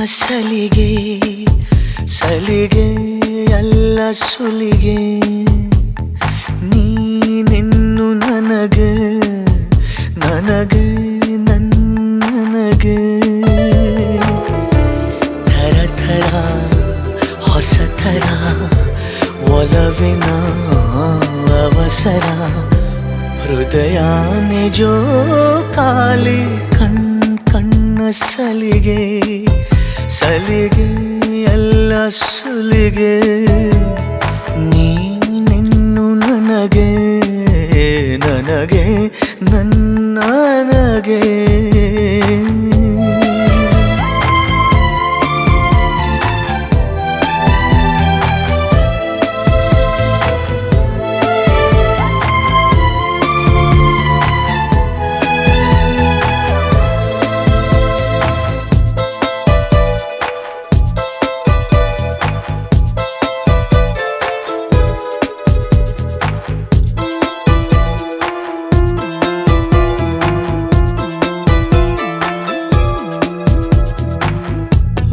ಸಲಿಗೆ ಸಲಿಗೆ ಎಲ್ಲ ಸುಲಿಗೆ ನೀನೆನ್ನು ನನಗೆ ನನಗೆ ನನಗೆ ಥರ ಥರ ಹೊಸ ಥರ ಒಲವಿನ ಅವಸರ ಹೃದಯ ನಿಜೋ ಕಾಲಿ ಕಣ್ಣ ಸಲಿಗೆ ಸಲಿಗೆ ಎಲ್ಲ ಸುಲಿಗೆ ನೀನೆನ್ನು ನನಗೆ ನನಗೆ ನನಗೆ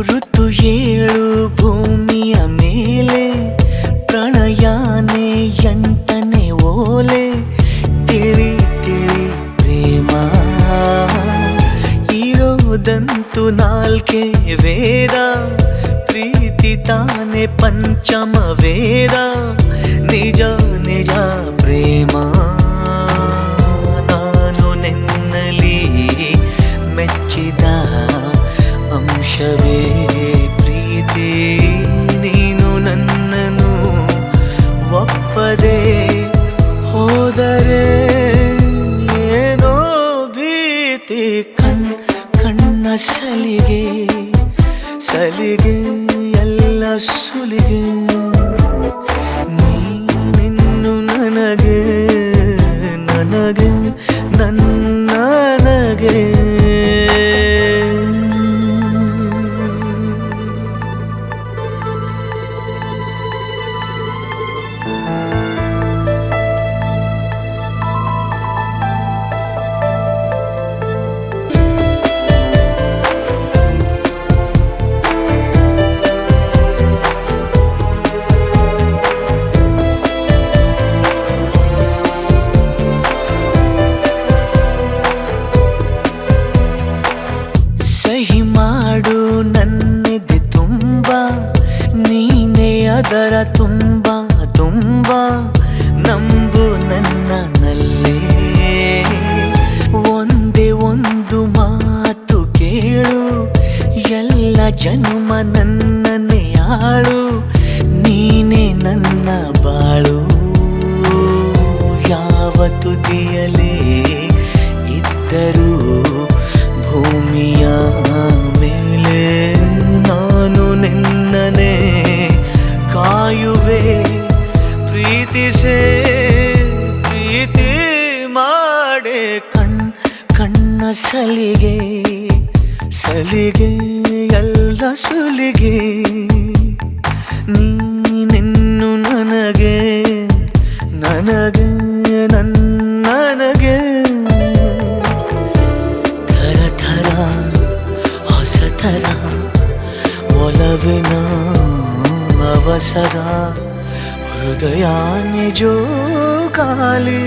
ಋತು ಏಳು ಭೂಮಿಯ ಮೇಲೆ ಪ್ರಣಯಾನೆ ಎಂಟನೇ ಓಲೆ ತಿಳಿ ತಿಳಿ ಪ್ರೇಮ ಇರೋದಂತೂ ನಾಲ್ಕೆ ವೇದ ಪ್ರೀತಿ ತಾನೆ ಪಂಚಮ ವೇದ ನಿಜ ನಿಜ ಪ್ರೇಮ ನಾನು ನಿನ್ನಲಿ ಮೆಚ್ಚಿದ ಅಂಶವೇ ಪ್ರೀತಿ ನೀನು ನನ್ನನ್ನು ಒಪ್ಪದೆ ಹೋದರೆ ಏನೋ ಭೀತಿ ಕಣ್ಣ ಸಲಿಗೆ ಸಲಿಗೆ ಎಲ್ಲ ಸುಲಿಗೆ ನೀನಿನ್ನು ನನಗೆ ನನಗೆ ನನಗೆ ಸಹಿ ಮಾಡು ನನ್ನೆದೆ ತುಂಬ ನೀನೇ ಅದರ ತುಂಬ ತುಂಬ ನಂಬು ನನ್ನಲ್ಲೇ ಒಂದೇ ಒಂದು ಮಾತು ಕೇಳು ಎಲ್ಲ ಜನ್ಮ ನನ್ನನ್ನೇ ಆಳು ನೀನೇ ನನ್ನ ಬಾಳು ಯಾವ ತುದಿಯಲೇ ಇದ್ದರೂ ಭೂಮಿಯ ಮೇಲೆ ನಾನು ನಿನ್ನನೆ ಕಾಯುವೆ ಪ್ರೀತಿಸೇ ಪ್ರೀತಿ ಮಾಡೆ ಕಣ್ಣ ಸಲಿಗೆ ಸಲಿಗೆ ಎಲ್ಲ ಸುಲಿಗೆ ನೀನೆನ್ನು ನನಗೆ ನನಗೆ ನನಗೆ ಥರ ಥರ ಹೊಸ ಥರ ಒಲವಿನ ಅವಸರ ಹೃದಯ ನಿಜೋ ಕಾಲಿ